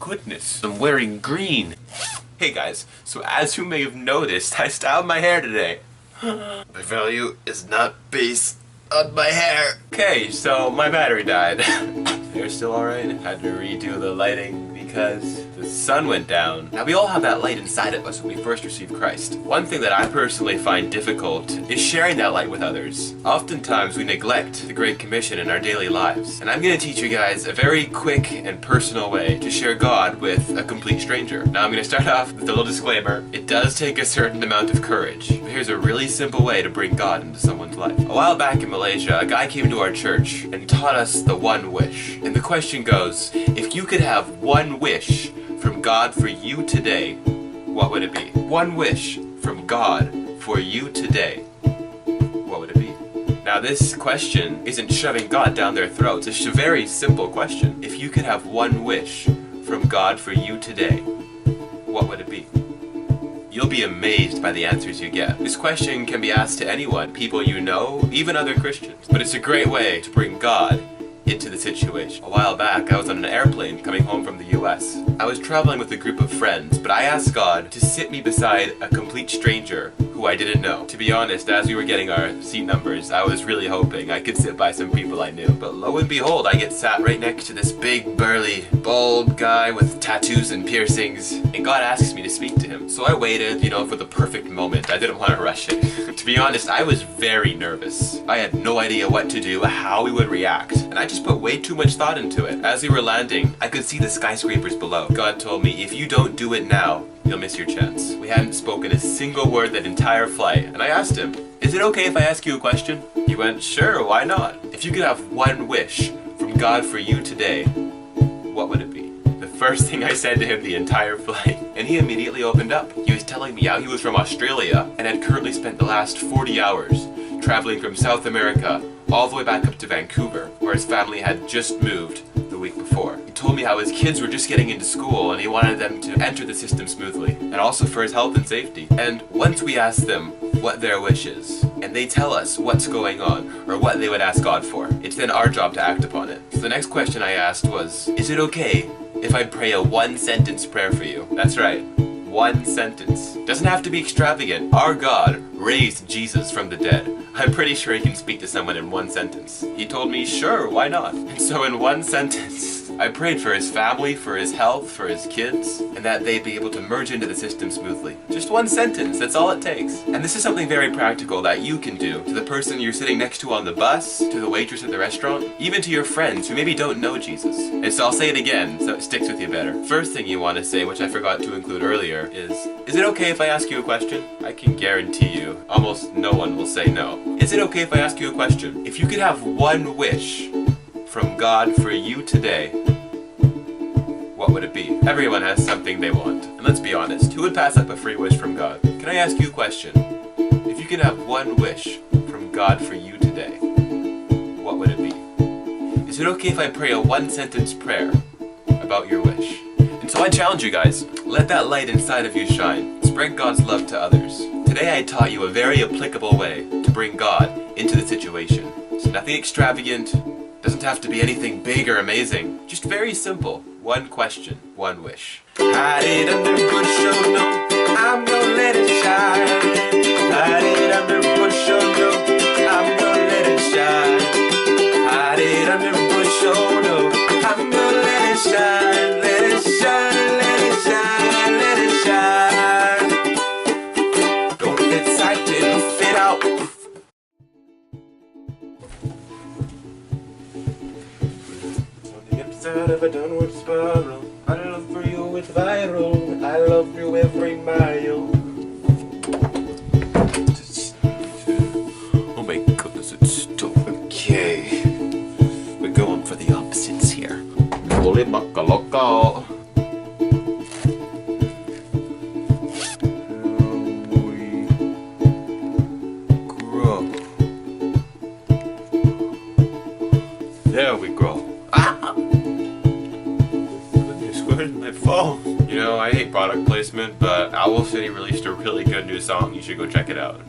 goodness, I'm wearing green. Hey guys, so as you may have noticed, I styled my hair today. My value is not based on my hair. Okay, so my battery died. Hair's still alright. Had to redo the lighting because the sun went down. Now we all have that light inside of us when we first receive Christ. One thing that I personally find difficult is sharing that light with others. Oftentimes we neglect the Great Commission in our daily lives. And I'm going to teach you guys a very quick and personal way to share God with a complete stranger. Now I'm going to start off with a little disclaimer. It does take a certain amount of courage. But here's a really simple way to bring God into someone's life. A while back in Malaysia, a guy came to our church and taught us the one wish. And the question goes, if you could have one wish from God for you today, what would it be? One wish from God for you today, what would it be? Now this question isn't shoving God down their throats, it's a very simple question. If you could have one wish from God for you today, what would it be? You'll be amazed by the answers you get. This question can be asked to anyone, people you know, even other Christians. But it's a great way to bring God into the situation. A while back, I was on an airplane coming home from the US. I was traveling with a group of friends, but I asked God to sit me beside a complete stranger who I didn't know. To be honest, as we were getting our seat numbers, I was really hoping I could sit by some people I knew. But lo and behold, I get sat right next to this big, burly, bald guy with tattoos and piercings, and God asks me to speak to him. So I waited, for the perfect moment. I didn't want to rush it. To be honest, I was very nervous. I had no idea what to do, how he would react, and I just put way too much thought into it. As we were landing, I could see the skyscrapers below. God told me, if you don't do it now, you'll miss your chance. We hadn't spoken a single word that entire flight, and I asked him, is it okay if I ask you a question? He went, sure, why not? If you could have one wish from God for you today, what would it be? The first thing I said to him the entire flight, and he immediately opened up. He was telling me how he was from Australia and had currently spent the last 40 hours traveling from South America all the way back up to Vancouver, where his family had just moved the week before. He told me how his kids were just getting into school and he wanted them to enter the system smoothly, and also for his health and safety. And once we ask them what their wish is, and they tell us what's going on, or what they would ask God for, it's then our job to act upon it. So the next question I asked was, is it okay if I pray a one-sentence prayer for you? That's right. One sentence. Doesn't have to be extravagant. Our God raised Jesus from the dead. I'm pretty sure he can speak to someone in one sentence. He told me, sure, why not? And so in one sentence, I prayed for his family, for his health, for his kids, and that they'd be able to merge into the system smoothly. Just one sentence, that's all it takes. And this is something very practical that you can do to the person you're sitting next to on the bus, to the waitress at the restaurant, even to your friends who maybe don't know Jesus. And so I'll say it again, so it sticks with you better. First thing you want to say, which I forgot to include earlier, is it okay if I ask you a question? I can guarantee you, almost no one will say no. Is it okay if I ask you a question? If you could have one wish from God for you today, what would it be? Everyone has something they want. And let's be honest, who would pass up a free wish from God? Can I ask you a question? If you could have one wish from God for you today, what would it be? Is it okay if I pray a one-sentence prayer about your wish? And so I challenge you guys, let that light inside of you shine. Spread God's love to others. Today I taught you a very applicable way to bring God into the situation. So nothing extravagant, doesn't have to be anything big or amazing, just very simple. One question, one wish. Hide it under a bush, oh no, I'm gonna let it shine. Hide it under a bush, oh no, I'm gonna let it shine. Hide it under a bush, oh no, I'm gonna let it shine. Let it shine, let it shine, let it shine. Don't get excited, huff it out. Out of a downward spiral, I love for you it's viral, I love you every mile. Oh my goodness, it's still okay. We're going for the opposites here. Holy baka loco. There we grow. Where's my phone? I hate product placement, but Owl City released a really good new song. You should go check it out.